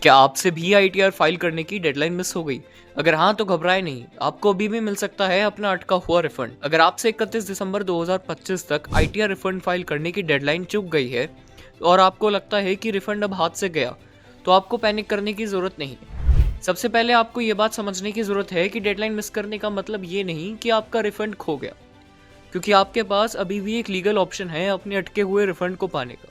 क्या आपसे भी आईटीआर फाइल करने की डेडलाइन मिस हो गई? अगर हाँ तो घबराए नहीं, आपको अभी भी मिल सकता है अपना अटका हुआ रिफंड। अगर आपसे 31 दिसंबर 2025 तक आईटीआर रिफंड फाइल करने की डेडलाइन चूक गई है और आपको लगता है कि रिफंड अब हाथ से गया, तो आपको पैनिक करने की जरूरत नहीं है। सबसे पहले आपको ये बात समझने की जरूरत है कि डेडलाइन मिस करने का मतलब ये नहीं कि आपका रिफंड खो गया, क्योंकि आपके पास अभी भी एक लीगल ऑप्शन है अपने अटके हुए रिफंड को पाने का।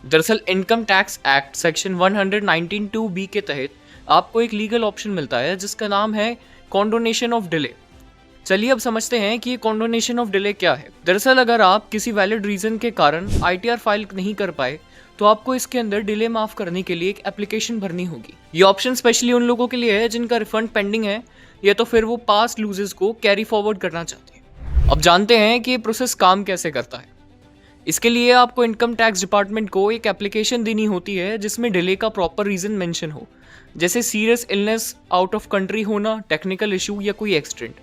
दरअसल income tax act section 119(2)(b के तहत आपको एक लीगल ऑप्शन मिलता है जिसका नाम है कॉन्डोनेशन ऑफ डिले। चलिए अब समझते हैं कि ये कॉन्डोनेशन ऑफ डिले क्या है। दरअसल अगर आप किसी वैलिड रीजन के कारण आईटीआर फाइल नहीं कर पाए तो आपको इसके अंदर डिले माफ करने के लिए एक एप्लीकेशन भरनी होगी। ये ऑप्शन स्पेशली उन लोगों के लिए है जिनका रिफंड पेंडिंग है या तो फिर वो पास्ट लूजेस को कैरी फॉरवर्ड करना चाहते हैं। अब जानते हैं कि ये प्रोसेस काम कैसे करता है। इसके लिए आपको इनकम टैक्स डिपार्टमेंट को एक एप्लीकेशन देनी होती है जिसमें डिले का प्रॉपर रीजन मेंशन हो, जैसे serious illness, out of country होना, टेक्निकल इशू या कोई एक्सीडेंट,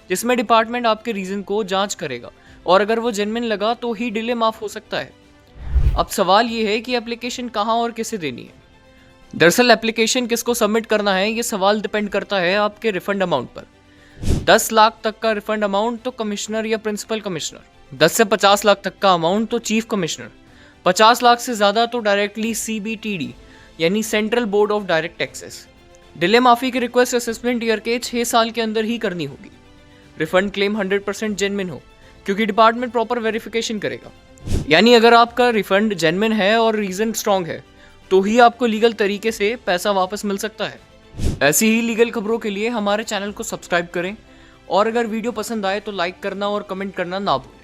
जिसमें डिपार्टमेंट आपके रीजन को जांच करेगा और अगर वो जेन्युइन लगा तो ही डिले माफ हो सकता है। अब सवाल ये है कि एप्लीकेशन कहाँ और किसे देनी है। दरअसल एप्लीकेशन किसको सबमिट करना है ये सवाल डिपेंड करता है आपके रिफंड अमाउंट पर। 10 लाख तक का रिफंड अमाउंट तो कमिश्नर या प्रिंसिपल कमिश्नर, 10 से 50 लाख तक का अमाउंट तो चीफ कमिश्नर, 50 लाख से ज़्यादा तो डायरेक्टली CBTD यानी central board of direct taxes. Delay माफ़ी की रिक्वेस्ट असेसमेंट ईयर के 6 साल के अंदर ही करनी होगी। रिफंड क्लेम 100% जेन्युइन हो, क्योंकि डिपार्टमेंट प्रॉपर वेरिफिकेशन करेगा। यानी अगर आपका रिफंड जेन्युइन है और रीज़न स्ट्रॉन्ग है तो ही आपको लीगल तरीके से पैसा वापस मिल सकता है। ऐसी ही लीगल खबरों के लिए हमारे चैनल को सब्सक्राइब करें और अगर वीडियो पसंद आए तो लाइक करना और कमेंट करना ना भूलें।